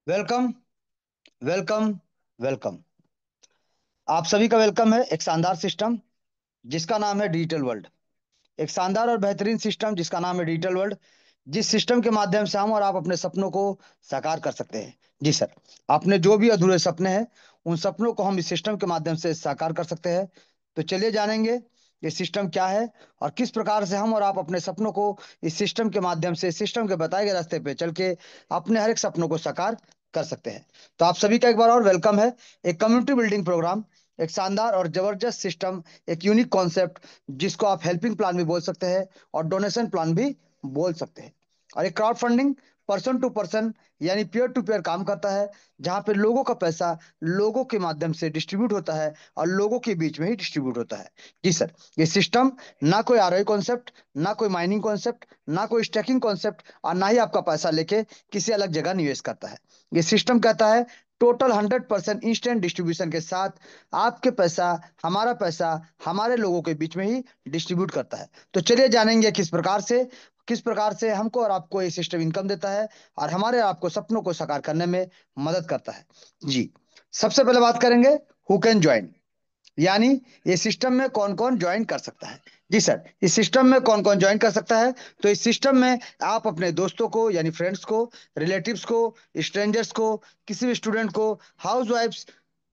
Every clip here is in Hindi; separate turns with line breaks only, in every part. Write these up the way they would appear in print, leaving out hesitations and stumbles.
वेलकम। वेलकम। वेलकम। आप सभी का वेलकम है एक शानदार सिस्टम जिसका नाम है डिजिटल वर्ल्ड। एक शानदार और बेहतरीन सिस्टम जिसका नाम है डिजिटल वर्ल्ड। जिस सिस्टम के माध्यम से हम और आप अपने सपनों को साकार कर सकते हैं। जी सर। अपने जो भी अधूरे सपने हैं उन सपनों को हम इस सिस्टम के माध्यम से साकार कर सकते हैं। तो चलिए जानेंगे ये सिस्टम क्या है और किस प्रकार से हम और आप अपने सपनों को इस सिस्टम के माध्यम से सिस्टम के बताए गए रास्ते पे चल के अपने हर एक सपनों को साकार कर सकते हैं। तो आप सभी का एक बार और वेलकम है। एक कम्युनिटी बिल्डिंग प्रोग्राम, एक शानदार और जबरदस्त सिस्टम, एक यूनिक कॉन्सेप्ट जिसको आप हेल्पिंग प्लान भी बोल सकते हैं और डोनेशन प्लान भी बोल सकते हैं। और एक crowd funding person to person यानी पीयर टू पीयर काम करता है, जहां पे लोगों का पैसा लोगों के माध्यम से डिस्ट्रीब्यूट होता है और लोगों के बीच में ही डिस्ट्रीब्यूट होता है। जी सर। ये सिस्टम ना कोई आरओई कॉन्सेप्ट, ना कोई माइनिंग कॉन्सेप्ट, ना कोई स्टैकिंग कॉन्सेप्ट और ना ही आपका पैसा लेके किसी अलग जगह निवेश करता है। ये सिस्टम कहता है टोटल 100% इंस्टेंट डिस्ट्रीब्यूशन के साथ आपके पैसा, हमारा पैसा, हमारे लोगों के बीच में ही डिस्ट्रीब्यूट करता है। तो चलिए जानेंगे किस प्रकार से हमको और आपको ये सिस्टम इनकम देता है और हमारे आपको सपनों को साकार करने में मदद करता है। जी। सबसे पहले बात करेंगे हु कैन ज्वाइन, यानी ये सिस्टम में कौन कौन ज्वाइन कर सकता है। जी सर। इस सिस्टम में कौन कौन ज्वाइन कर सकता है? तो इस सिस्टम में आप अपने दोस्तों को यानी फ्रेंड्स को, रिलेटिव्स को, स्ट्रेंजर्स को, किसी भी स्टूडेंट को, हाउस वाइफ्स,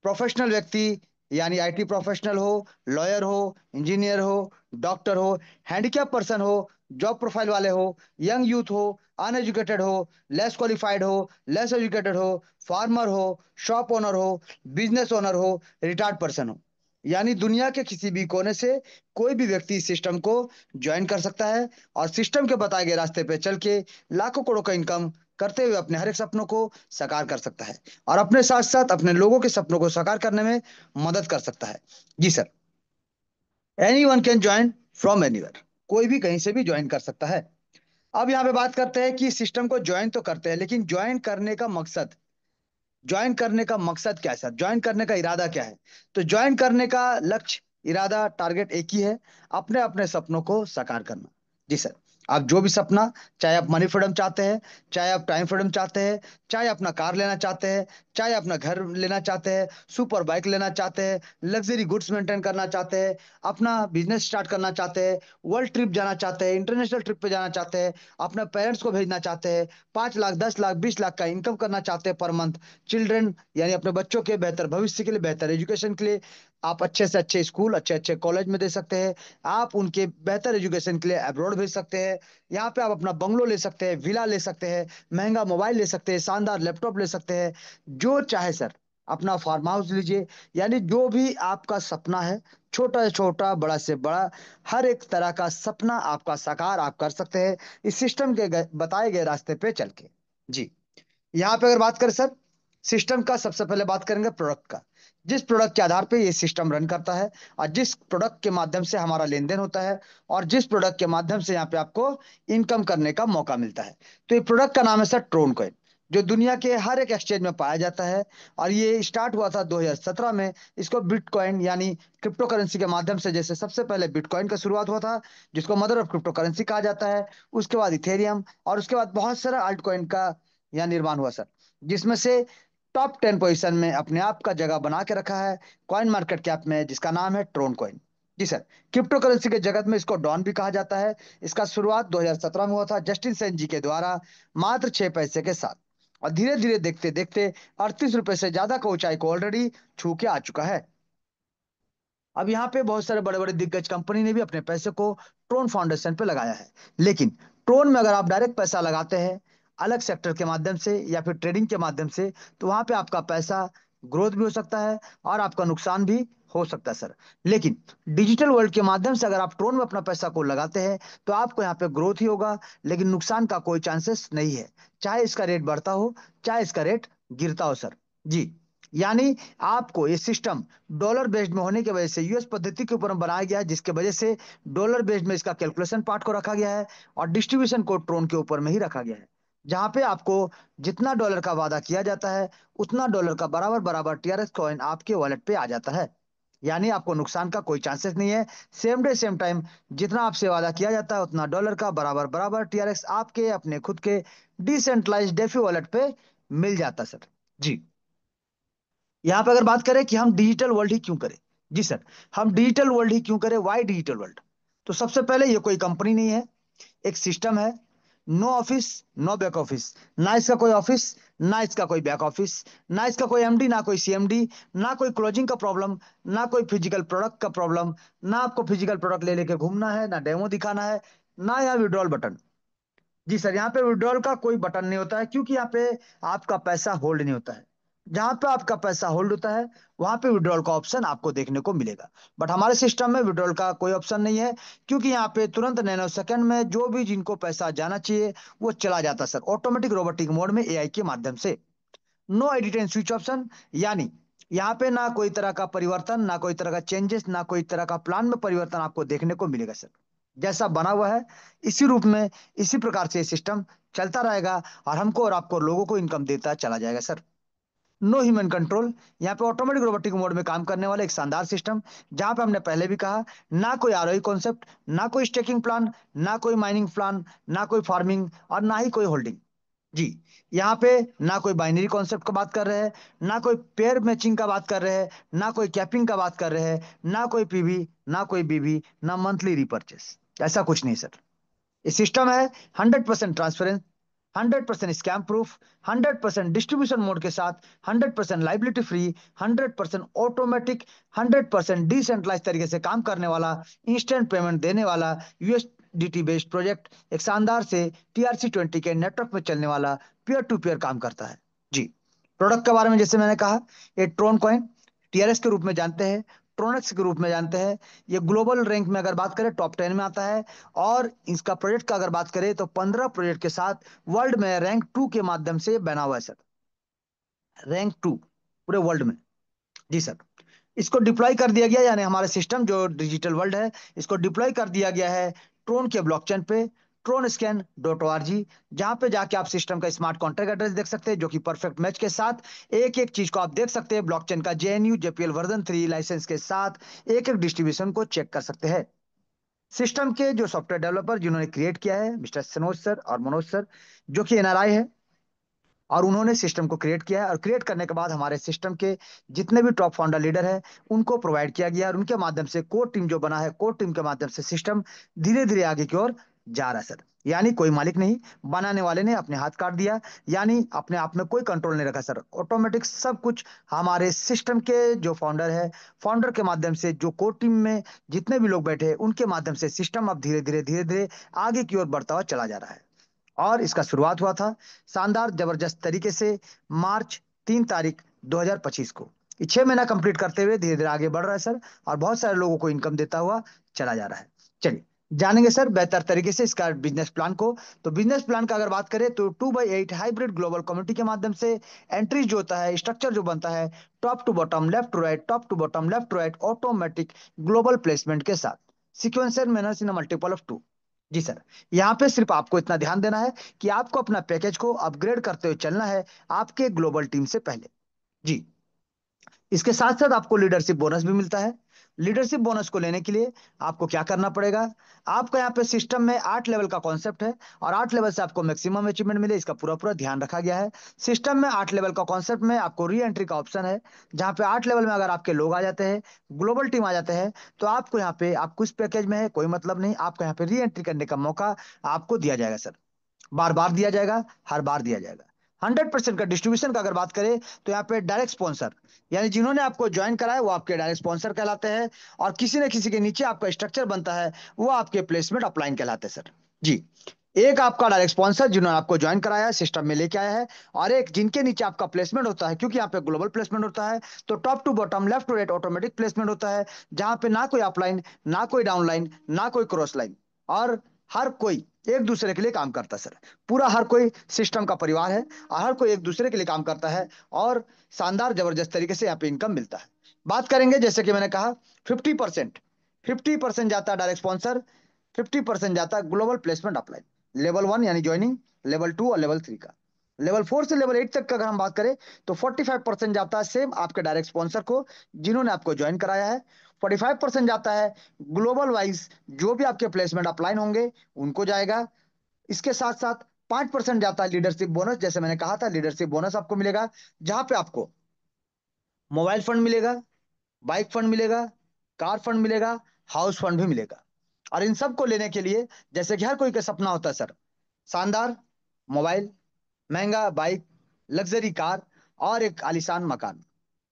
प्रोफेशनल व्यक्ति यानी आईटी प्रोफेशनल हो, लॉयर हो, इंजीनियर हो, डॉक्टर हो, हैंडीकैप पर्सन हो, जॉब प्रोफाइल वाले हो, यंग यूथ हो, अनएजुकेटेड हो, लेस क्वालिफाइड हो, लेस एजुकेटेड हो, फार्मर हो, शॉप ओनर हो, बिजनेस ओनर हो, रिटायर्ड पर्सन हो, यानी दुनिया के किसी भी कोने से कोई भी व्यक्ति इस सिस्टम को ज्वाइन कर सकता है और सिस्टम के बताए गए रास्ते पे चल के लाखों करोड़ों का इनकम करते हुए अपने हर एक सपनों को साकार कर सकता है और अपने साथ साथ अपने लोगों के सपनों को साकार करने में मदद कर सकता है। जी sir. Anyone can join from anywhere, कोई भी कहीं से भी ज्वाइन कर सकता है। अब यहाँ पे बात करते हैं कि सिस्टम को ज्वाइन तो करते हैं, लेकिन ज्वाइन करने का मकसद क्या है सर? ज्वाइन करने का इरादा क्या है? तो ज्वाइन करने का लक्ष्य, इरादा, टारगेट एक ही है, अपने अपने सपनों को साकार करना। जी सर। आप जो भी सपना, चाहे आप मनी फ्रीडम चाहते हैं, चाहे आप टाइम फ्रीडम चाहते हैं, चाहे अपना कार लेना चाहते हैं, चाहे अपना घर लेना चाहते हैं, सुपर बाइक लेना चाहते हैं, लग्जरी गुड्स मेंटेन करना चाहते हैं, अपना बिजनेस स्टार्ट करना चाहते हैं, वर्ल्ड ट्रिप जाना चाहते हैं, इंटरनेशनल ट्रिप पे जाना चाहते हैं, अपने पेरेंट्स को भेजना चाहते हैं, 5 लाख, 10 लाख, 20 लाख का इनकम करना चाहते हैं पर मंथ, चिल्ड्रन यानी अपने बच्चों के बेहतर भविष्य के लिए, बेहतर एजुकेशन के लिए आप अच्छे से अच्छे स्कूल, अच्छे अच्छे कॉलेज में दे सकते हैं। आप उनके बेहतर एजुकेशन के लिए अब्रॉड भेज सकते हैं। यहाँ पे आप अपना बंगलो ले सकते हैं, विला ले सकते हैं, महंगा मोबाइल ले सकते हैं, शानदार लैपटॉप ले सकते हैं, जो चाहे सर। अपना फार्म हाउस लीजिए, यानी जो भी आपका सपना है, छोटा से छोटा, बड़ा से बड़ा, हर एक तरह का सपना आपका साकार आप कर सकते हैं इस सिस्टम के बताए गए रास्ते पे चल के। जी। यहाँ पे अगर बात करें सर सिस्टम का, सबसे पहले बात करेंगे प्रोडक्ट का। जिस प्रोडक्ट के आधार पे ये सिस्टम रन करता है और जिस प्रोडक्ट के माध्यम से हमारा लेन देन होता है और जिस प्रोडक्ट के माध्यम से यहाँ पे आपको इनकम करने का मौका मिलता है, तो ये प्रोडक्ट का नाम है सर ट्रोन कॉइन, जो दुनिया के हर एक एक्सचेंज में पाया जाता है। और ये स्टार्ट हुआ था 2017 में। इसको बिटकॉइन यानी क्रिप्टो करेंसी के माध्यम से, जैसे सबसे पहले बिटकॉइन का शुरुआत हुआ था जिसको मदर ऑफ क्रिप्टो करेंसी कहा जाता है, उसके बाद इथेरियम और उसके बाद बहुत सारा अल्ट कॉइन का यहाँ निर्माण हुआ सर, जिसमें से टॉप 10 पोजीशन में अपने आप का जगह बना के रखा है कॉइन मार्केट कैप में, जिसका नाम है ट्रोन कॉइन। जी सर। क्रिप्टो करेंसी के जगत में इसको डॉन भी कहा जाता है। इसका शुरुआत 2017 में हुआ था जस्टिन सेन जी के द्वारा, मात्र 6 पैसे के साथ, और धीरे धीरे देखते देखते 38 रुपए से ज्यादा का ऊंचाई को ऑलरेडी छू के आ चुका है। अब यहाँ पे बहुत सारे बड़े बड़े दिग्गज कंपनी ने भी अपने पैसे को ट्रोन फाउंडेशन पे लगाया है। लेकिन ट्रोन में अगर आप डायरेक्ट पैसा लगाते हैं अलग सेक्टर के माध्यम से या फिर ट्रेडिंग के माध्यम से, तो वहां पे आपका पैसा ग्रोथ भी हो सकता है और आपका नुकसान भी हो सकता है सर। लेकिन डिजिटल वर्ल्ड के माध्यम से अगर आप ट्रोन में अपना पैसा को लगाते हैं तो आपको यहाँ पे ग्रोथ ही होगा, लेकिन नुकसान का कोई चांसेस नहीं है, चाहे इसका रेट बढ़ता हो चाहे इसका रेट गिरता हो सर। जी। यानी आपको ये सिस्टम डॉलर बेस्ड में होने की वजह से, यूएस पद्धति के ऊपर बनाया गया है, जिसके वजह से डॉलर बेस्ड में इसका कैलकुलेशन पार्ट को रखा गया है और डिस्ट्रीब्यूशन को ट्रोन के ऊपर में ही रखा गया है, जहां पे आपको जितना डॉलर का वादा किया जाता है उतना डॉलर का बराबर बराबर टीआरएक्स कॉइन आपके वॉलेट पे आ जाता है। यानी आपको नुकसान का कोई चांसेस नहीं है। सेम डे सेम टाइम जितना आपसे वादा किया जाता है उतना डॉलर का बराबर बराबर टीआरएक्स आपके अपने खुद के डिसेंट्रलाइज्ड डेफी वॉलेट पे मिल जाता सर। जी। यहाँ पे अगर बात करें कि हम डिजिटल वर्ल्ड ही क्यों करें। जी सर, हम डिजिटल वर्ल्ड ही क्यों करें, वाई डिजिटल वर्ल्ड। तो सबसे पहले ये कोई कंपनी नहीं है, एक सिस्टम है। No office, no back office. ना इसका कोई ऑफिस, ना इसका कोई बैक ऑफिस। ना इसका कोई एमडी, ना कोई सीएमडी। ना कोई क्लोजिंग का प्रॉब्लम, ना कोई फिजिकल प्रोडक्ट का प्रॉब्लम। ना आपको फिजिकल प्रोडक्ट ले लेके घूमना है, ना डेमो दिखाना है, ना यहाँ विड्रॉल बटन। जी सर, यहाँ पे विड्रॉल का कोई बटन नहीं होता है, क्योंकि यहाँ पे आपका पैसा होल्ड नहीं होता है। जहां पे आपका पैसा होल्ड होता है, वहां पे विड्रॉल का ऑप्शन आपको देखने को मिलेगा। बट हमारे सिस्टम में विड्रॉल का कोई ऑप्शन नहीं है, क्योंकि यहाँ पे तुरंत नैनो सेकंड में जो भी जिनको पैसा जाना चाहिए वो चला जाता है सर, ऑटोमेटिक रोबोटिक मोड में एआई के माध्यम से। नो एडिट एंड स्विच ऑप्शन, यानी यहाँ पे ना कोई तरह का परिवर्तन, ना कोई तरह का चेंजेस, ना कोई तरह का प्लान में परिवर्तन आपको देखने को मिलेगा सर। जैसा बना हुआ है इसी रूप में, इसी प्रकार से सिस्टम चलता रहेगा, और हमको और आपको लोगों को इनकम देता चला जाएगा सर। नो ह्यूमन कंट्रोल, यहाँ पे ऑटोमेटिक रोबोटिक मोड में काम करने वाला एक शानदार सिस्टम। जहां पे हमने पहले भी कहा, ना कोई आरओई कॉन्सेप्ट, ना कोई स्टेकिंग प्लान, ना कोई माइनिंग प्लान, ना कोई फार्मिंग, और ना ही कोई होल्डिंग। जी। यहाँ पे ना कोई बाइनरी कॉन्सेप्ट का बात कर रहे हैं, ना कोई पेयर मैचिंग का बात कर रहे हैं, ना कोई कैपिंग का बात कर रहे हैं, ना कोई पीवी, ना कोई बीवी, ना मंथली रिपर्चेस। ऐसा कुछ नहीं सर। ये सिस्टम है 100% transparent, 100% scam proof, 100% distribution mode के साथ, 100% लाइबिलिटी फ्री, 100% ऑटोमेटिक, 100% डिसेंट्रलाइज तरीके से काम करने वाला, इंस्टेंट पेमेंट देने वाला, यूएसडीटी बेस्ड प्रोजेक्ट, एक शानदार से TRC20 के नेटवर्क में चलने वाला, पीयर टू पीयर काम करता है। जी। प्रोडक्ट के बारे में जैसे मैंने कहा, ये ट्रोन कॉइन TRS के रूप में जानते हैं, ट्रोनेक्स के रूप में जानते हैं। ये ग्लोबल रैंक में अगर बात करें टॉप 10 में आता है। और इसका प्रोजेक्ट का अगर बात करें तो 15 प्रोजेक्ट के साथ वर्ल्ड में रैंक 2 के माध्यम से बना हुआ है सर। रैंक 2 पूरे वर्ल्ड में। जी सर। इसको डिप्लॉय कर दिया गया, यानी हमारा सिस्टम जो डिजिटल वर्ल्ड है, इसको डिप्लॉय कर दिया गया है ट्रोन के ब्लॉकचेन पे, TronScan.org। जहां पे जाके आप सिस्टम का स्मार्ट कॉन्ट्रैक्ट एड्रेस देख सकते हैं, जो कि परफेक्ट मैच के साथ एक एक चीज को आप देख सकते हैं। ब्लॉकचेन का JNU JPL वर्जन 3 लाइसेंस के साथ एक एक डिस्ट्रीब्यूशन को चेक कर सकते हैं। सिस्टम के जो सॉफ्टवेयर डेवलपर जिन्होंने क्रिएट किया है, मिस्टर सनोज सर और मनोज सर, जो कि NRI है, और उन्होंने सिस्टम को क्रिएट किया है। और क्रिएट करने के बाद हमारे सिस्टम के जितने भी टॉप फाउंडर लीडर हैं, उनको प्रोवाइड किया गया, और उनके माध्यम से कोर टीम जो बना है, कोर टीम के माध्यम से सिस्टम धीरे धीरे आगे की ओर जा रहा है सर। यानी कोई मालिक नहीं, बनाने वाले ने अपने हाथ काट दिया, यानी अपने आप में कोई कंट्रोल नहीं रखा सर, ऑटोमेटिक सब कुछ हमारे सिस्टम के जो फाउंडर है, फाउंडर के माध्यम से, जो कोर टीम में जितने भी लोग बैठे हैं, उनके माध्यम से सिस्टम अब धीरे धीरे धीरे धीरे आगे की ओर बढ़ता हुआ चला जा रहा है। और इसका शुरुआत हुआ था शानदार जबरदस्त तरीके से मार्च 3 तारीख 2025 को। ये 6 महीना कंप्लीट करते हुए धीरे धीरे आगे बढ़ रहा है सर, और बहुत सारे लोगों को इनकम देता हुआ चला जा रहा है। चलिए जानेंगे सर बेहतर तरीके से इसका बिजनेस प्लान को। तो बिजनेस प्लान का अगर बात करें तो 2/8 हाइब्रिड ग्लोबल कम्युनिटी के माध्यम से एंट्रीज जो होता है, स्ट्रक्चर जो बनता है, top to bottom left to right, top to bottom left to right, automatic global placement के साथ, sequencer manners in multiple of 2। जी सर। यहाँ पे सिर्फ आपको इतना ध्यान देना है कि आपको अपना पैकेज को अपग्रेड करते हुए चलना है आपके ग्लोबल टीम से पहले। जी। इसके साथ साथ आपको लीडरशिप बोनस भी मिलता है। लीडरशिप बोनस को लेने के लिए आपको क्या करना पड़ेगा, आपका यहाँ पे सिस्टम में 8 लेवल का कॉन्सेप्ट है, और 8 लेवल से आपको मैक्सिमम अचीवमेंट मिले, इसका पूरा पूरा ध्यान रखा गया है। सिस्टम में 8 लेवल का कॉन्सेप्ट में आपको री एंट्री का ऑप्शन है, जहाँ पे 8 लेवल में अगर आपके लोग आ जाते हैं, ग्लोबल टीम आ जाते हैं, तो आपको यहाँ पे, आपको इस पैकेज में है कोई मतलब नहीं, आपको यहाँ पे री एंट्री करने का मौका आपको दिया जाएगा सर। बार बार दिया जाएगा, हर बार दिया जाएगा। 100% का डिस्ट्रीब्यूशन का अगर बात करें तो यहाँ पे डायरेक्ट स्पॉन्सर, यानी जिन्होंने आपको ज्वाइन करा है वो आपके डायरेक्ट स्पॉन्सर कहलाते हैं, और किसी न किसी के नीचे आपका स्ट्रक्चर बनता है, वो आपके प्लेसमेंट अपलाइन कहलाते हैं सर। जी। एक आपका डायरेक्ट स्पॉन्सर जिन्होंने आपको ज्वाइन कराया है, सिस्टम में लेके आया है, और एक जिनके नीचे आपका प्लेसमेंट होता है, क्योंकि यहाँ पे ग्लोबल प्लेसमेंट होता है, तो top to bottom left to right automatic placement होता है, जहां पे ना कोई अपलाइन, ना कोई डाउनलाइन, ना कोई क्रॉस लाइन, और हर कोई एक दूसरे के लिए काम करता है सर। पूरा हर कोई सिस्टम का परिवार है, और हर कोई एक दूसरे के लिए काम करता है, और शानदार जबरदस्त तरीके से यहाँ पे इनकम मिलता है। बात करेंगे जैसे कि मैंने कहा, 50%, 50% जाता है डायरेक्ट स्पॉन्सर, 50% जाता है ग्लोबल प्लेसमेंट अप्लाई, लेवल 1 यानी ज्वाइनिंग, लेवल 2 और लेवल 3 का। लेवल 4 से लेवल 8 तक का अगर हम बात करें तो 45% जाता है सेम आपके डायरेक्ट स्पॉन्सर को, जिन्होंने आपको ज्वाइन कराया है। 45% जाता है ग्लोबल वाइज, जो भी आपके प्लेसमेंट अप्लाइन होंगे उनको जाएगा। इसके साथ साथ 5% जाता है लीडरशिप बोनस, जैसे मैंने कहा था लीडरशिप बोनस आपको मिलेगा, जहां पे आपको मोबाइल फंड मिलेगा, बाइक फंड मिलेगा, कार फंड मिलेगा, हाउस फंड भी मिलेगा। और इन सब को लेने के लिए, जैसे कि हर कोई का सपना होता है सर, शानदार मोबाइल, महंगा बाइक, लग्जरी कार और एक आलीशान मकान,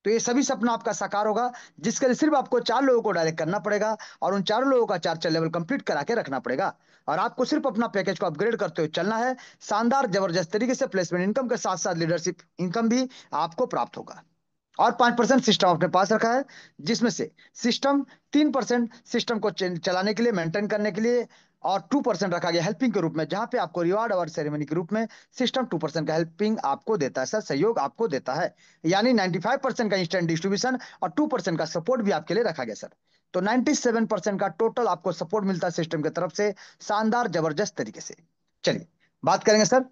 तो ये सभी सपना आपका साकार होगा, जिसके लिए सिर्फ आपको 4 लोगों को डायरेक्ट करना पड़ेगा और उन 4 लोगों का 4 लेवल कंप्लीट करा के रखना पड़ेगा। और आपको सिर्फ अपना पैकेज को अपग्रेड करते हुए चलना है। शानदार जबरदस्त तरीके से प्लेसमेंट इनकम के साथ साथ लीडरशिप इनकम भी आपको प्राप्त होगा। और 5% सिस्टम अपने पास रखा है, जिसमें से सिस्टम 3% सिस्टम को चलाने के लिए, मेंटेन करने के लिए, और 2% रखा गया हेल्पिंग के रूप में, जहां पे आपको रिवार्ड और सेरेमनी के रूप में सिस्टम 2% का हेल्पिंग आपको देता है सर, सहयोग आपको देता है। यानी 95% का इंस्टेंट डिस्ट्रीब्यूशन और 2% का सपोर्ट भी आपके लिए रखा गया सर। तो 97% का टोटल आपको सपोर्ट मिलता है सिस्टम की तरफ से, शानदार जबरदस्त तरीके से। चलिए बात करेंगे सर।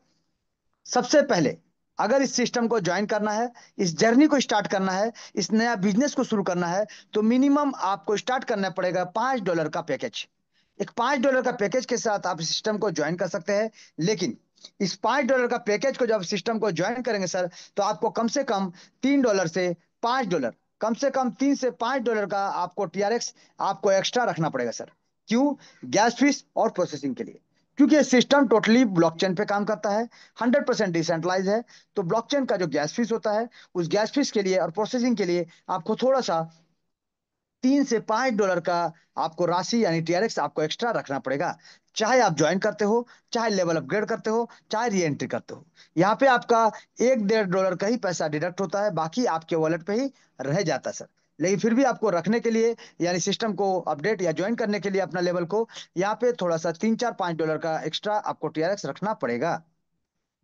सबसे पहले अगर इस सिस्टम को ज्वाइन करना है, इस जर्नी को स्टार्ट करना है, इस नया बिजनेस को शुरू करना है, तो मिनिमम आपको स्टार्ट करना पड़ेगा $5 का पैकेज। एक $5 का पैकेज के साथ आप सिस्टम को ज्वाइन कर सकते हैं। लेकिन इस $5 का पैकेज को जब सिस्टम को ज्वाइन करेंगे सर, तो आपको कम से कम $3 से $5, कम से कम $3 से $5 का आपको टीआरएक्स आपको एक्स्ट्रा रखना पड़ेगा सर। क्यों? गैस फीस और प्रोसेसिंग के लिए। क्योंकि ये सिस्टम टोटली ब्लॉकचेन पे काम करता है, 100% डिसेंट्रलाइज है। तो ब्लॉकचेन का जो गैस फीस होता है, उस गैस फीस के लिए और प्रोसेसिंग के लिए आपको थोड़ा सा $3 से $5 का आपको राशि यानी टीआरएक्स आपको एक्स्ट्रा रखना पड़ेगा। चाहे आप ज्वाइन करते हो, चाहे लेवल अपग्रेड करते हो, चाहे री एंट्री करते हो, यहाँ पे आपका 1-1.5 डॉलर का ही पैसा डिडक्ट होता है, बाकी आपके वॉलेट पे ही रह जाता है सर। लेकिन फिर भी आपको रखने के लिए, यानी सिस्टम को अपडेट या ज्वाइन करने के लिए अपना लेवल को, यहाँ पे थोड़ा सा 3-4-5 डॉलर का एक्स्ट्रा आपको टीआरएक्स रखना पड़ेगा।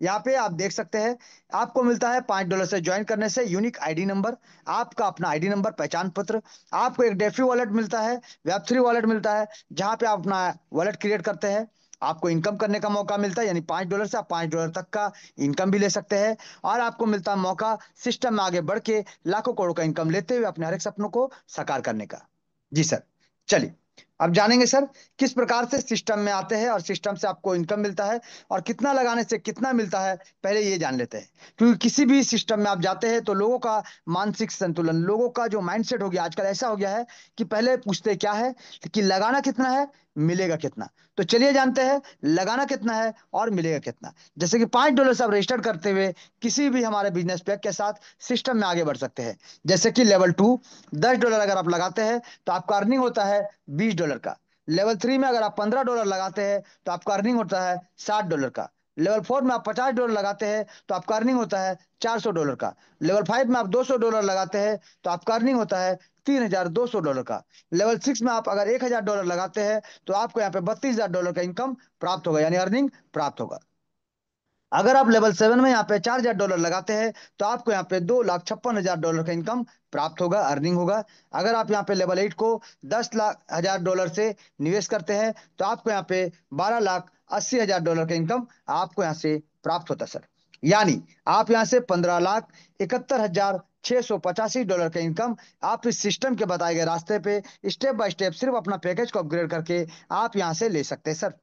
यहाँ पे आप देख सकते हैं, आपको मिलता है $5 से ज्वाइन करने से यूनिक आईडी नंबर, आपका अपना आईडी नंबर, पहचान पत्र, आपको एक डेफी वॉलेट मिलता है, वेब3 वॉलेट मिलता है, जहां पे आप अपना वॉलेट क्रिएट करते हैं। आपको इनकम करने का मौका मिलता है, यानी $5 से आप $5 तक का इनकम भी ले सकते हैं। और आपको मिलता है मौका सिस्टम में आगे बढ़ के लाखों करोड़ का इनकम लेते हुए अपने हर एक सपनों को साकार करने का। जी सर। चलिए अब जानेंगे सर, किस प्रकार से सिस्टम में आते हैं और सिस्टम से आपको इनकम मिलता है और कितना लगाने से कितना मिलता है, पहले ये जान लेते हैं। क्योंकि किसी भी सिस्टम में आप जाते हैं तो लोगों का मानसिक संतुलन, लोगों का जो माइंडसेट हो गया आजकल ऐसा हो गया है कि पहले पूछते क्या है कि लगाना कितना है, मिलेगा कितना। तो चलिए जानते हैं लगाना कितना है और मिलेगा कितना। जैसे कि $5 से आप रजिस्टर करते हुए किसी भी हमारे बिजनेस पैक के साथ सिस्टम में आगे बढ़ सकते हैं। जैसे कि लेवल 2, $10 अगर आप लगाते हैं तो आपका अर्निंग होता है $20 का। लेवल 3 में अगर आप $15 लगाते हैं तो आपका अर्निंग होता है $60 का। लेवल 4 में आप $50 लगाते हैं तो आपका अर्निंग होता है $400 का। लेवल 5 में आप $200 लगाते हैं तो आपका अर्निंग होता है $3200 का। लेवल 6 में आप अगर $1000 लगाते हैं तो आपको यहाँ पे $32,000 का इनकम प्राप्त होगा, यानी अर्निंग प्राप्त होगा। अगर आप लेवल 7 में यहाँ पे $4000 लगाते हैं तो आपको यहाँ पे $2,56,000 का इनकम प्राप्त होगा, अर्निंग होगा। अगर आप यहाँ पे लेवल 8 को 10,00,000 से निवेश करते हैं तो आपको यहाँ पे $12,80,000 का इनकम आपको यहाँ से प्राप्त होता है सर। यानी आप यहाँ से $15,71,685 का इनकम आप इस सिस्टम के बताए गए रास्ते पे स्टेप बाय स्टेप सिर्फ अपना पैकेज को अपग्रेड करके आप यहाँ से ले सकते हैं सर।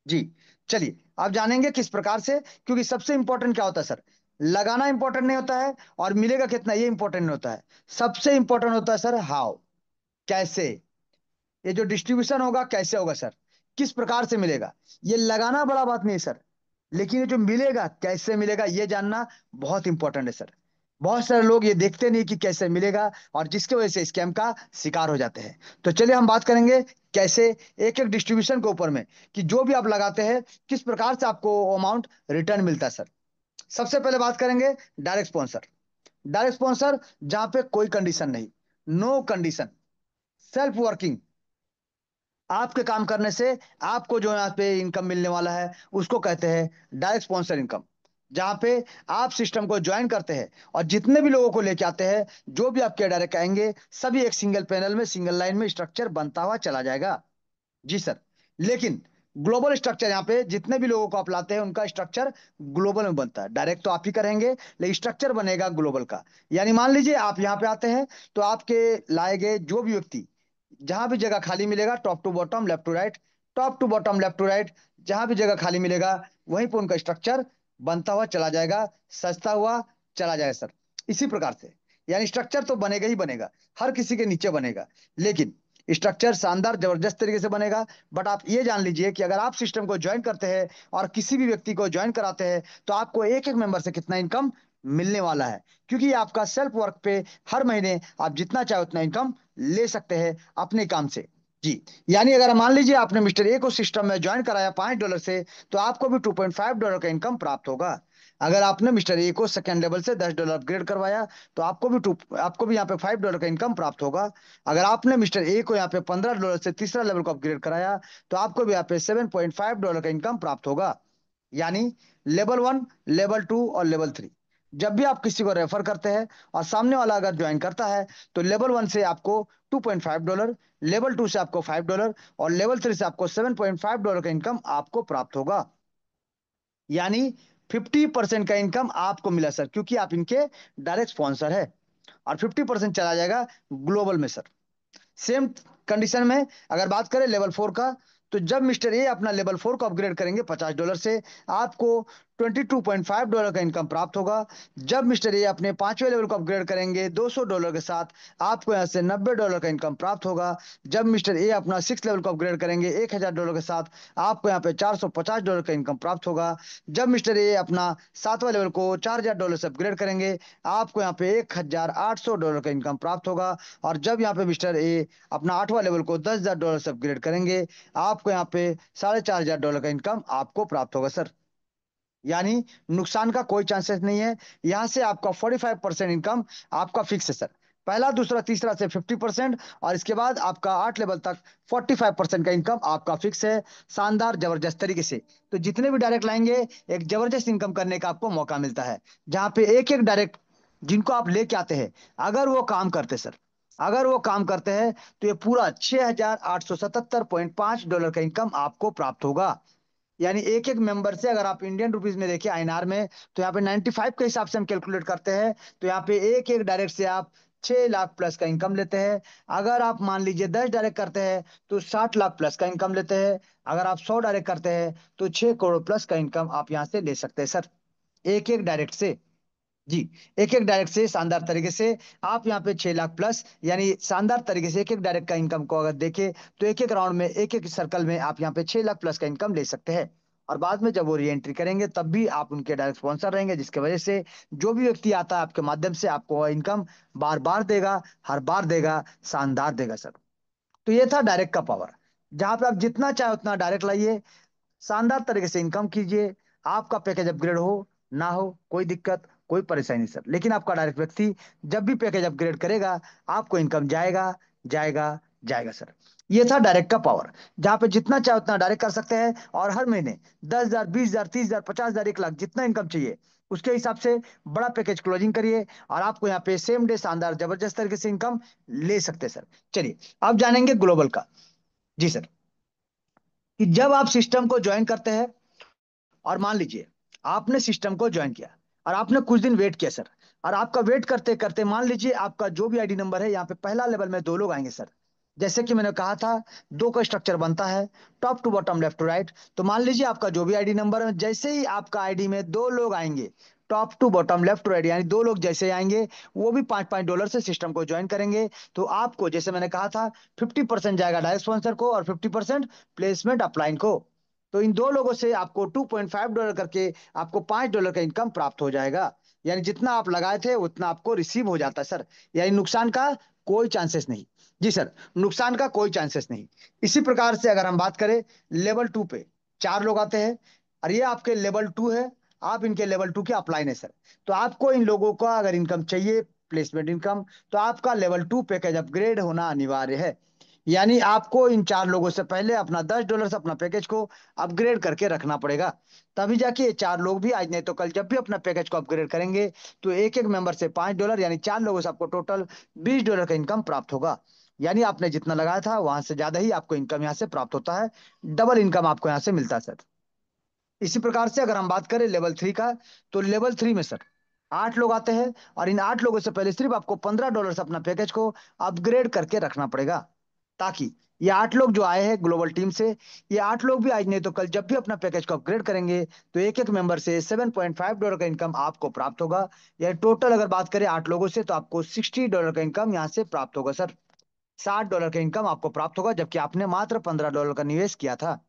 जी। चलिए आप जानेंगे किस प्रकार से, क्योंकि सबसे इंपॉर्टेंट क्या होता है सर, लगाना इंपॉर्टेंट नहीं होता है और मिलेगा कितना ये इंपॉर्टेंट नहीं होता है। सबसे इंपॉर्टेंट होता है सर हाउ, कैसे। ये जो डिस्ट्रीब्यूशन होगा कैसे होगा सर, किस प्रकार से मिलेगा। ये लगाना बड़ा बात नहीं है सर, लेकिन ये जो मिलेगा कैसे मिलेगा ये जानना बहुत इंपॉर्टेंट है सर। बहुत सारे लोग ये देखते नहीं कि कैसे मिलेगा, और जिसके वजह से स्कैम का शिकार हो जाते हैं। तो चलिए हम बात करेंगे कैसे, एक एक डिस्ट्रीब्यूशन के ऊपर में, कि जो भी आप लगाते हैं किस प्रकार से आपको अमाउंट रिटर्न मिलता है सर। सबसे पहले बात करेंगे डायरेक्ट स्पॉन्सर। डायरेक्ट स्पॉन्सर जहां पे कोई कंडीशन नहीं, नो कंडीशन, सेल्फ वर्किंग, आपके काम करने से आपको जो यहाँ पे इनकम मिलने वाला है उसको कहते हैं डायरेक्ट स्पॉन्सर इनकम। जहां पे आप सिस्टम को ज्वाइन करते हैं और जितने भी लोगों को लेके आते हैं, जो भी आपके डायरेक्ट आएंगे, सभी एक सिंगल पैनल में, सिंगल लाइन में स्ट्रक्चर बनता हुआ चला जाएगा। जी सर। लेकिन ग्लोबल स्ट्रक्चर, यहाँ पे जितने भी लोगों को आप लाते हैं उनका स्ट्रक्चर ग्लोबल में बनता है। डायरेक्ट तो आप ही करेंगे, लेकिन स्ट्रक्चर बनेगा ग्लोबल का। यानी मान लीजिए आप यहाँ पे आते हैं तो आपके लाए गए जो भी व्यक्ति, जहां भी जगह खाली मिलेगा, top to bottom left to right, top to bottom left to right, जहां भी जगह खाली मिलेगा वहीं पर उनका स्ट्रक्चर बनता हुआ चला जाएगा, सजता हुआ चला जाएगा सर। इसी प्रकार से यानी स्ट्रक्चर तो बनेगा ही बनेगा, हर किसी के नीचे बनेगा, लेकिन स्ट्रक्चर शानदार जबरदस्त तरीके से बनेगा। बट आप ये जान लीजिए कि अगर आप सिस्टम को ज्वाइन करते हैं और किसी भी व्यक्ति को ज्वाइन कराते हैं, तो आपको एक एक मेंबर से कितना इनकम मिलने वाला है, क्योंकि ये आपका सेल्फ वर्क पे हर महीने आप जितना चाहे उतना इनकम ले सकते हैं अपने काम से। जी, यानी अगर मान लीजिए आपने मिस्टर ए को सिस्टम में ज्वाइन कराया $5 से, तो आपको भी $2.5 का इनकम प्राप्त होगा। अगर आपने मिस्टर ए को सेकेंड लेवल से $10 अपग्रेड करवाया, तो आपको भी यहाँ पे $5 का इनकम प्राप्त होगा। अगर आपने मिस्टर ए को यहाँ पे $15 से तीसरा लेवल को अपग्रेड कराया, तो आपको भी यहाँ पे $7.5 का इनकम प्राप्त होगा। यानी लेवल 1, लेवल 2 और लेवल 3, जब भी आप किसी को रेफर करते हैं और सामने वाला अगर ज्वाइन करता है, तो लेवल 1 से आपको $2.5, लेवल 2 से आपको $5 और लेवल 3 से आपको $7.5 का इनकम आपको प्राप्त होगा। यानी 50% का इनकम आपको मिला सर, क्योंकि आप इनके डायरेक्ट स्पॉन्सर है, और 50% चला जाएगा ग्लोबल में सर। सेम कंडीशन में अगर बात करें लेवल 4 का, तो जब मिस्टर ए अपना लेवल 4 को अपग्रेड करेंगे $50 से, आपको $22.5 का इनकम प्राप्त होगा। जब मिस्टर ए अपने पांचवें लेवल को अपग्रेड करेंगे $200 के साथ, आपको यहाँ से $90 का इनकम प्राप्त होगा। जब मिस्टर ए अपना सिक्स लेवल को अपग्रेड करेंगे $1000 के साथ, आपको यहाँ पे $450 का इनकम प्राप्त होगा। जब मिस्टर ए अपना सातवां लेवल को $4000 से अपग्रेड करेंगे, आपको यहाँ पे $1800 का इनकम प्राप्त होगा। और जब यहाँ पे मिस्टर ए अपना आठवां लेवल को $10,000 से अपग्रेड करेंगे, आपको यहाँ पे $4500 का इनकम आपको प्राप्त होगा सर। यानी नुकसान का कोई चांसेस नहीं है। यहाँ से आपका 45% इनकम आपका फिक्स है सर। पहला दूसरा तीसरा से 50%, और इसके बाद आपका 8 लेवल तक 45% का इनकम आपका फिक्स है, शानदार जबरदस्त तरीके से। तो जितने भी डायरेक्ट लाएंगे, एक जबरदस्त इनकम करने का आपको मौका मिलता है, जहां पे एक एक डायरेक्ट जिनको आप लेके आते हैं, अगर वो काम करते सर, अगर वो काम करते हैं, तो ये पूरा $6,877.5 का इनकम आपको प्राप्त होगा। यानी एक एक मेंबर से अगर आप इंडियन रुपीज में देखिए आईएनआर में, तो यहाँ पे 95 के हिसाब से हम कैलकुलेट करते हैं, तो यहाँ पे एक एक डायरेक्ट से आप 6 लाख प्लस का इनकम लेते हैं। अगर आप मान लीजिए 10 डायरेक्ट करते हैं, तो 60 लाख प्लस का इनकम लेते हैं। अगर आप 100 डायरेक्ट करते हैं, तो 6 करोड़ प्लस का इनकम आप यहाँ से ले सकते हैं सर, एक एक डायरेक्ट से। जी, एक एक डायरेक्ट से शानदार तरीके से आप यहाँ पे 6 लाख प्लस, यानी शानदार तरीके से एक एक डायरेक्ट का इनकम को अगर देखें, तो एक एक राउंड में एक एक सर्कल में आप यहाँ पे 6 लाख प्लस का इनकम ले सकते हैं। और बाद में जब वो री एंट्री करेंगे, तब भी आप उनके डायरेक्ट स्पॉन्सर रहेंगे, जिसकी वजह से जो भी व्यक्ति आता है आपके माध्यम से, आपको इनकम बार बार देगा, हर बार देगा, शानदार देगा सर। तो ये था डायरेक्ट का पावर, जहां पे आप जितना चाहे उतना डायरेक्ट लाइए, शानदार तरीके से इनकम कीजिए। आपका पैकेज अपग्रेड हो ना हो, कोई दिक्कत कोई परेशानी नहीं सर, लेकिन आपका डायरेक्ट व्यक्ति जब भी पैकेज अपग्रेड करेगा, आपको इनकम जाएगा जाएगा जाएगा सर। ये था डायरेक्ट का पावर, जहां पे जितना चाहे उतना डायरेक्ट कर सकते हैं, और हर महीने 10,000, 20,000, 30,000, 50,000, 1 लाख जितना इनकम चाहिए, उसके हिसाब से बड़ा पैकेज क्लोजिंग करिए, और आपको यहाँ पे सेम डे शानदार जबरदस्त तरीके से इनकम ले सकते हैं सर। चलिए, अब जानेंगे ग्लोबल का। जी सर, कि जब आप सिस्टम को ज्वाइन करते हैं, और मान लीजिए आपने सिस्टम को ज्वाइन किया और आपने कुछ दिन वेट किया सर, और आपका वेट करते करते मान लीजिए आपका जो भी आईडी नंबर है, यहाँ पे पहला लेवल में 2 लोग आएंगे सर। जैसे कि मैंने कहा था, दो का स्ट्रक्चर बनता है, top to bottom, left to right. तो मान लीजिए आपका जो भी आईडी नंबर है, जैसे ही आपका आईडी में 2 लोग आएंगे, top to bottom, left to right, यानी 2 लोग जैसे ही आएंगे, वो भी $5-5 से सिस्टम को ज्वाइन करेंगे, तो आपको जैसे मैंने कहा था, 50% जाएगा डायरेक्ट स्पॉन्सर को और 50% प्लेसमेंट अपलाइन को। तो इन 2 लोगों से आपको $2.5 करके आपको $5 का इनकम प्राप्त हो जाएगा। यानी जितना आप लगाए थे उतना आपको रिसीव हो जाता है सर। यानी नुकसान का कोई चांसेस नहीं। जी सर, नुकसान का कोई चांसेस नहीं। इसी प्रकार से अगर हम बात करें लेवल 2 पे, 4 लोग आते हैं, और ये आपके लेवल 2 है, आप इनके लेवल 2 के अपलाइन है सर। तो आपको इन लोगों का अगर इनकम चाहिए, प्लेसमेंट इनकम, तो आपका लेवल 2 पैकेज अपग्रेड होना अनिवार्य है। यानी आपको इन 4 लोगों से पहले अपना $10 से अपना पैकेज को अपग्रेड करके रखना पड़ेगा, तभी जाके ये 4 लोग भी आज नहीं तो कल जब भी अपना पैकेज को अपग्रेड करेंगे, तो एक एक मेंबर से $5, यानी 4 लोगों से आपको टोटल $20 का इनकम प्राप्त होगा। यानी आपने जितना लगाया था वहां से ज्यादा ही आपको इनकम यहाँ से प्राप्त होता है, डबल इनकम आपको यहाँ से मिलता है सर। इसी प्रकार से अगर हम बात करें लेवल 3 का, तो लेवल 3 में सर 8 लोग आते हैं, और इन 8 लोगों से पहले सिर्फ आपको $15 से अपना पैकेज को अपग्रेड करके रखना पड़ेगा। ताकि ये 8 लोग जो आए हैं ग्लोबल टीम से, ये 8 लोग भी आज नहीं तो कल जब भी अपना पैकेज को अपग्रेड करेंगे तो एक एक मेंबर से $7.5 का इनकम आपको प्राप्त होगा। या टोटल अगर बात करें 8 लोगों से तो आपको $60 का इनकम यहाँ से प्राप्त होगा सर। $60 का इनकम आपको प्राप्त होगा जबकि आपने मात्र $15 का निवेश किया था।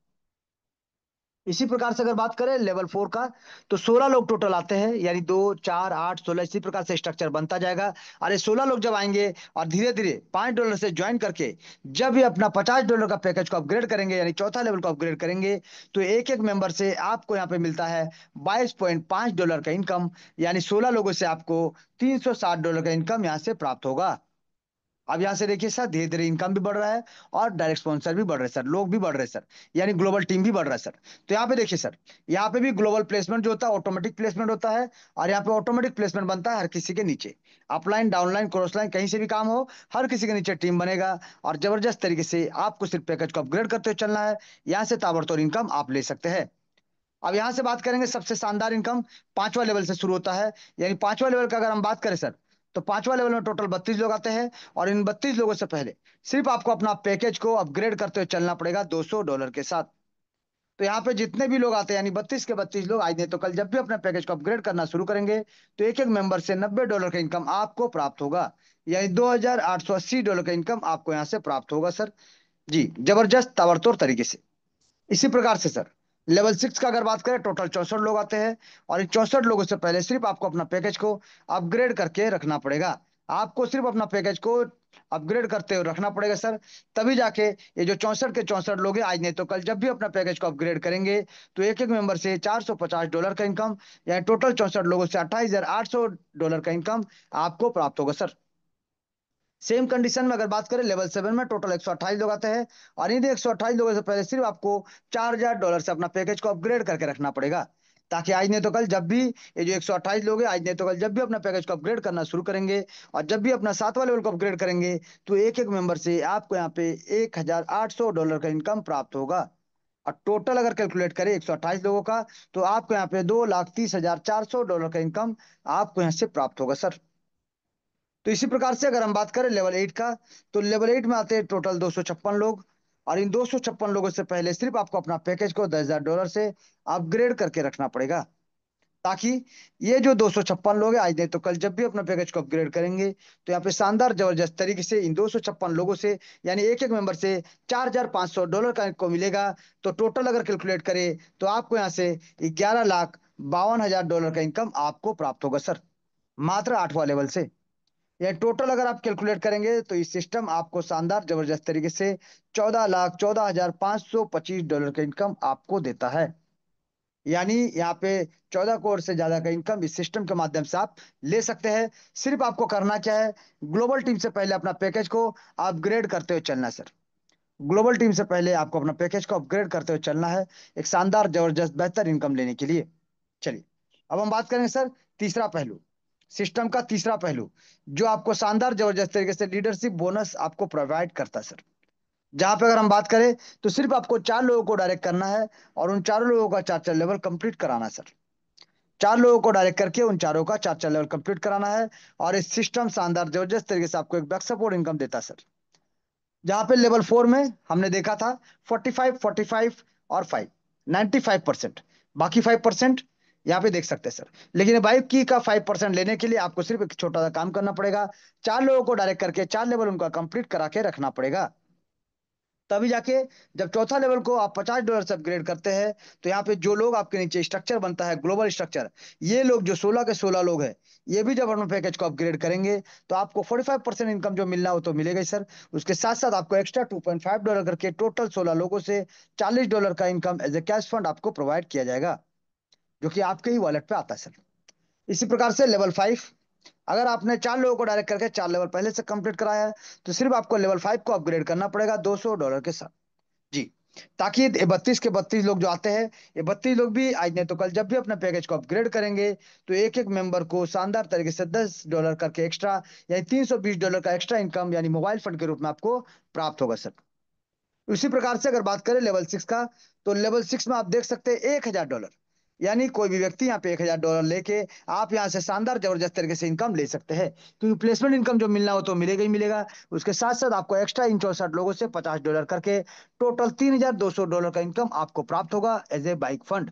इसी प्रकार से अगर बात करें लेवल 4 का, तो 16 लोग टोटल आते हैं, यानी 2, 4, 8, 16 इसी प्रकार से स्ट्रक्चर बनता जाएगा। और ये 16 लोग जब आएंगे और धीरे धीरे $5 से ज्वाइन करके जब ये अपना $50 का पैकेज को अपग्रेड करेंगे, यानी चौथा लेवल को अपग्रेड करेंगे, तो एक एक मेंबर से आपको यहाँ पे मिलता है $22.5 का इनकम। यानी 16 लोगों से आपको $360 का इनकम यहाँ से प्राप्त होगा। अब यहां से देखिए सर, धीरे धीरे इनकम भी बढ़ रहा है और डायरेक्ट स्पॉन्सर भी बढ़ रहे हैं सर, लोग भी बढ़ रहे हैं सर, यानी ग्लोबल टीम भी बढ़ रहा है सर। तो यहाँ पे देखिए सर, यहाँ पे भी ग्लोबल प्लेसमेंट जो होता है ऑटोमेटिक प्लेसमेंट होता है। और यहाँ पे ऑटोमेटिक प्लेसमेंट बनता है हर किसी के नीचे, अपलाइन डाउनलाइन क्रॉसलाइन कहीं से भी काम हो, हर किसी के नीचे टीम बनेगा। और जबरदस्त तरीके से आपको सिर्फ पैकेज को अपग्रेड करते हुए चलना है, यहाँ से ताबड़तोड़ इनकम आप ले सकते हैं। अब यहां से बात करेंगे सबसे शानदार इनकम, पांचवा लेवल से शुरू होता है। यानी पांचवा लेवल का अगर हम बात करें सर, तो पांचवा लेवल में टोटल 32 लोग आते हैं। और इन 32 लोगों से पहले सिर्फ आपको अपना पैकेज को अपग्रेड करते हुए चलना पड़ेगा $200 के साथ। तो यहाँ पे जितने भी लोग आते हैं, यानी 32 के 32 लोग आज नहीं तो कल जब भी अपने पैकेज को अपग्रेड करना शुरू करेंगे, तो एक एक मेंबर से $90 का इनकम आपको प्राप्त होगा। यानी $2,880 का इनकम आपको यहाँ से प्राप्त होगा सर। जी, जबरदस्त ताबड़तोड़ तरीके से। इसी प्रकार से सर लेवल 6 का अगर बात करें, टोटल 64 लोग आते हैं। और इन 64 लोगों से पहले सिर्फ आपको अपना पैकेज को अपग्रेड करके रखना पड़ेगा। आपको सिर्फ अपना पैकेज को अपग्रेड करते हुए रखना पड़ेगा सर। तभी जाके ये जो 64 के 64 लोग हैं आज नहीं तो कल जब भी अपना पैकेज को अपग्रेड करेंगे, तो एक एक मेंबर से $450 का इनकम, यानी टोटल 64 लोगों से $28,800 का इनकम आपको प्राप्त होगा सर। सेम कंडीशन में अगर बात करें लेवल 7 में, टोटल 128 लोग आते हैं। और इन 128 लोगों से पहले सिर्फ आपको $4,000 से अपना पैकेज को अपग्रेड करके रखना पड़ेगा। ताकि आज नहीं तो कल जब भी ये जो 128 लोग हैं आज नहीं तो कल जब भी अपना पैकेज को अपग्रेड करना शुरू करेंगे और जब भी अपना सातवां लेवल को अपग्रेड करेंगे, तो एक एक मेंबर से आपको यहाँ पे $1,800 का इनकम प्राप्त होगा। और टोटल अगर कैलकुलेट करें 128 लोगों का, तो आपको यहाँ पे $2,30,400 का इनकम आपको यहाँ से प्राप्त होगा सर। तो इसी प्रकार से अगर हम बात करें लेवल 8 का, तो लेवल 8 में आते हैं टोटल 256 लोग। और इन 256 लोगों से पहले सिर्फ आपको अपना पैकेज को $10,000 से अपग्रेड करके रखना पड़ेगा। ताकि ये जो 256 लोग हैं आज नहीं तो कल जब भी अपना पैकेज को अपग्रेड करेंगे, तो यहाँ पे शानदार जबरदस्त तरीके से इन 256 लोगों से, यानी एक एक मेंबर से $4,500 का को मिलेगा। तो टोटल अगर कैलकुलेट करें तो आपको यहाँ से $11,52,000 का इनकम आपको प्राप्त होगा सर, मात्र 8वां लेवल से। ये टोटल अगर आप कैलकुलेट करेंगे तो इस सिस्टम आपको शानदार जबरदस्त तरीके से $14,14,525 का इनकम आपको देता है। यानी यहाँ पे 14 करोड़ से ज्यादा का इनकम इस सिस्टम के माध्यम से आप ले सकते हैं। सिर्फ आपको करना क्या है, ग्लोबल टीम से पहले अपना पैकेज को अपग्रेड करते हुए चलना है सर। ग्लोबल टीम से पहले आपको अपना पैकेज को अपग्रेड करते हुए चलना है, एक शानदार जबरदस्त बेहतर इनकम लेने के लिए। चलिए, अब हम बात करेंगे सर तीसरा पहलू, सिस्टम का तीसरा पहलू, जो आपको शानदार जबरदस्त तरीके से लीडरशिप बोनस आपको प्रोवाइड करता है सर। जहां पे अगर हम बात करें तो सिर्फ आपको 4 लोगों को डायरेक्ट करना है और उन 4 लोगों का 4 4 लेवल कंप्लीट कराना है सर। 4 लोगों को डायरेक्ट करके उन चारों का 4 4 लेवल कंप्लीट कराना है। और इस सिस्टम शानदार जबरदस्त तरीके से आपको एक बैक सपोर्ट इनकम देता है सर। जहां पे लेवल 4 में हमने देखा था 45 45 और 5, 95%, बाकी 5% यहाँ पे देख सकते हैं सर। लेकिन भाई की का 5% लेने के लिए आपको सिर्फ एक छोटा सा काम करना पड़ेगा, 4 लोगों को डायरेक्ट करके 4 लेवल उनका कंप्लीट करा के रखना पड़ेगा। तभी जाके जब चौथा लेवल को आप $50 से अपग्रेड करते हैं, तो यहाँ पे जो लोग आपके नीचे स्ट्रक्चर बनता है ग्लोबल स्ट्रक्चर, ये लोग जो 16 के 16 लोग हैं, ये भी जब अपने पैकेज को अपग्रेड करेंगे, तो आपको 45% इनकम जो मिलना हो तो मिलेगा ही सर। उसके साथ साथ आपको एक्स्ट्रा $2.5 करके टोटल 16 लोगों से $40 का income as a cash fund आपको प्रोवाइड किया जाएगा, जो कि आपके ही वॉलेट पे आता है सर। इसी प्रकार से लेवल 5, अगर आपने 4 लोगों को डायरेक्ट करके 4 लेवल पहले से कंप्लीट कराया है, तो सिर्फ आपको लेवल 5 को अपग्रेड करना पड़ेगा $200 के साथ। जी, ताकि ये 32 के 32 लोग जो आते हैं, ये 32 लोग भी आज नहीं तो कल जब भी अपने पैकेज को अपग्रेड करेंगे, तो एक एक मेंबर को शानदार तरीके से $10 करके एक्स्ट्रा, यानी $320 का एक्स्ट्रा इनकम, यानी मोबाइल फंड के रूप में आपको प्राप्त होगा सर। उसी प्रकार से अगर बात करें लेवल 6 का, तो लेवल 6 में आप देख सकते हैं $1,000, यानी कोई भी व्यक्ति यहाँ पे $1000 लेके आप यहाँ से शानदार जबरदस्त तरीके से इनकम ले सकते हैं, क्योंकि प्लेसमेंट इनकम जो मिलना हो तो मिलेगा ही मिलेगा। उसके साथ साथ आपको एक्स्ट्रा इन 64 लोगों से $50 करके टोटल $3200 का इनकम आपको प्राप्त होगा एज ए बाइक फंड।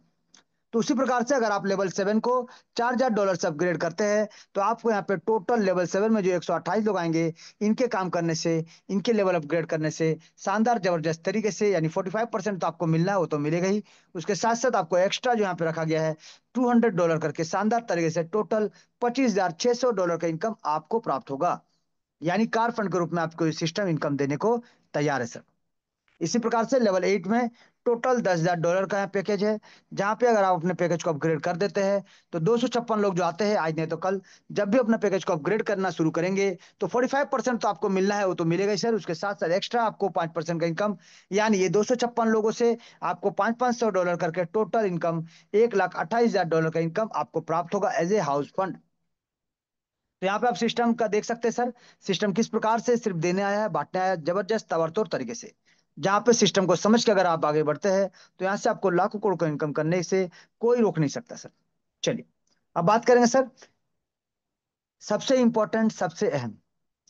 तो उसी प्रकार से अगर आप लेवल 7 को $4000 से अपग्रेड करते हैं, तो आपको यहाँ पे टोटल लेवल 7 में जो 128 लोग आएंगे, इनके काम करने से, इनके लेवल अपग्रेड करने से शानदार जबरदस्त तरीके से, यानी 45% तो आपको मिलना है वो तो मिलेगा ही। उसके साथ साथ आपको एक्स्ट्रा जो यहाँ पे रखा गया है $200 करके शानदार तरीके से टोटल $25600 का इनकम आपको प्राप्त होगा। यानी कार फंड के रूप में आपको सिस्टम इनकम देने को तैयार है सर। इसी प्रकार से लेवल 8 में टोटल $10,000 का पैकेज है, जहां पे अगर आप अपने पैकेज को अपग्रेड कर देते हैं, तो 256 लोग जो आते हैं आज नहीं तो कल, जब भी अपने पैकेज को अपग्रेड करना शुरू करेंगे, तो 45% तो आपको मिलना है वो तो मिलेगा ही सर। उसके साथ साथ एक्स्ट्रा आपको 5% का इनकम, यानी ये 256 लोगों से आपको $500 करके टोटल इनकम $1,28,000 का इनकम आपको प्राप्त होगा एज ए हाउस फंड। तो यहाँ पे आप सिस्टम का देख सकते हैं सर, सिस्टम किस प्रकार से सिर्फ देने आया है, बांटने आया है, जबरदस्त ताबड़तोड़ तरीके से। जहाँ पे सिस्टम को समझ के अगर आप आगे बढ़ते हैं, तो यहाँ से आपको लाखों करोड़ का इनकम करने से कोई रोक नहीं सकता सर। चलिए अब बात करेंगे सर, सबसे इंपॉर्टेंट, सबसे अहम,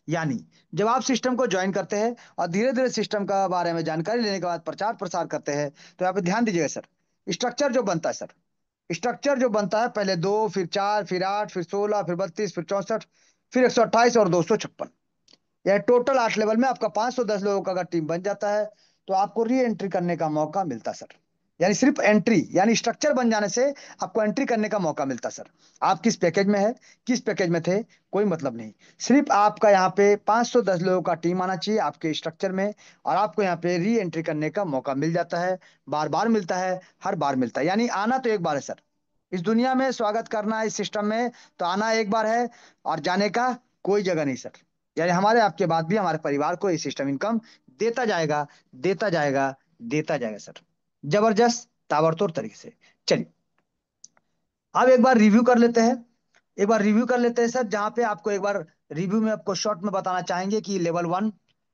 यानी जब आप सिस्टम को ज्वाइन करते हैं और धीरे धीरे सिस्टम का बारे में जानकारी लेने के बाद प्रचार प्रसार करते हैं, तो यहाँ पे ध्यान दीजिएगा सर। स्ट्रक्चर जो बनता है सर, स्ट्रक्चर जो बनता है, पहले 2, फिर 4, फिर 8, फिर 16, फिर 32, फिर 64, फिर 128 और 256, यह टोटल 8 लेवल में आपका 510 लोगों का अगर टीम बन जाता है, तो आपको री एंट्री करने का मौका मिलता सर। यानी सिर्फ एंट्री, यानी स्ट्रक्चर बन जाने से आपको एंट्री करने का मौका मिलता सर। आप किस पैकेज में है, किस पैकेज में थे, कोई मतलब नहीं। सिर्फ आपका यहाँ पे 510 लोगों का टीम आना चाहिए आपके स्ट्रक्चर में, और आपको यहाँ पे री एंट्री करने का मौका मिल जाता है। बार बार मिलता है, हर बार मिलता है, यानी आना तो एक बार है सर। इस दुनिया में स्वागत करना इस सिस्टम में तो आना एक बार है, और जाने का कोई जगह नहीं सर। यानी हमारे आपके बाद भी हमारे परिवार को ये सिस्टम इनकम देता जाएगा, देता जाएगा, देता जाएगा सर, जबरदस्त ताबड़तोड़ तरीके से। चलिए अब एक बार रिव्यू कर लेते हैं, एक बार रिव्यू कर लेते हैं सर, जहां पे आपको एक बार रिव्यू में आपको शॉर्ट में बताना चाहेंगे कि लेवल 1,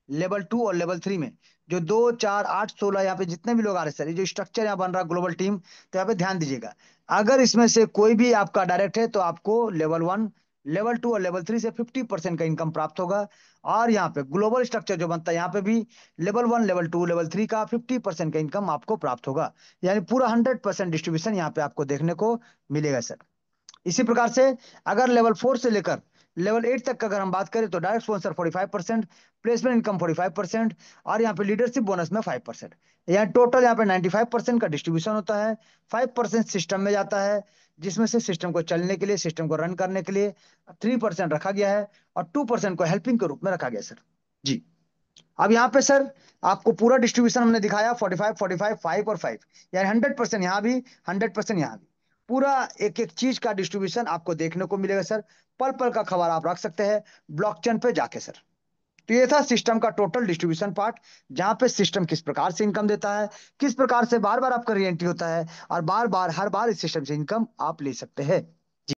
लेवल 2 और लेवल 3 में जो 2, 4, 8, 16 यहाँ पे जितने भी लोग आ रहे हैं सर, ये जो स्ट्रक्चर यहाँ बन रहा है ग्लोबल टीम, तो यहाँ पे ध्यान दीजिएगा। अगर इसमें से कोई भी आपका डायरेक्ट है, तो आपको लेवल 1, लेवल 2 और लेवल 3 से 50% का इनकम प्राप्त होगा। और यहाँ पे ग्लोबल स्ट्रक्चर जो बनता है, यहाँ पे भी लेवल 1, लेवल 2, लेवल 3 का 50% का इनकम आपको प्राप्त होगा। यानी पूरा 100% डिस्ट्रीब्यूशन यहाँ पे आपको देखने को मिलेगा सर। इसी प्रकार से अगर लेवल 4 से लेकर लेवल 8 तक का अगर हम बात करें, तो डायरेक्ट स्पॉन्सर 45%, प्लेसमेंट इनकम 45%, और यहाँ पे लीडरशिप बोनस में 5%। यहाँ टोटल यहाँ पे 95% का डिस्ट्रीब्यूशन होता है। 5% सिस्टम में जाता है, जिसमें से सिस्टम को चलने के लिए, सिस्टम को रन करने के लिए 3% रखा गया है, और 2% को हेल्पिंग के रूप में रखा गया है सर। जी अब यहाँ पे सर आपको पूरा डिस्ट्रीब्यूशन हमने दिखाया, 45, 45, 5 और 5, यानी 100% यहाँ भी, 100% यहाँ भी, पूरा एक एक चीज का डिस्ट्रीब्यूशन आपको देखने को मिलेगा सर। पल पल का खबर आप रख सकते हैं ब्लॉकचेन पे जाके सर। तो ये था सिस्टम का टोटल डिस्ट्रीब्यूशन पार्ट, जहां पे सिस्टम किस प्रकार से इनकम देता है, किस प्रकार से बार बार आपका री एंट्री होता है, और बार बार हर बार इस सिस्टम से इनकम आप ले सकते हैं।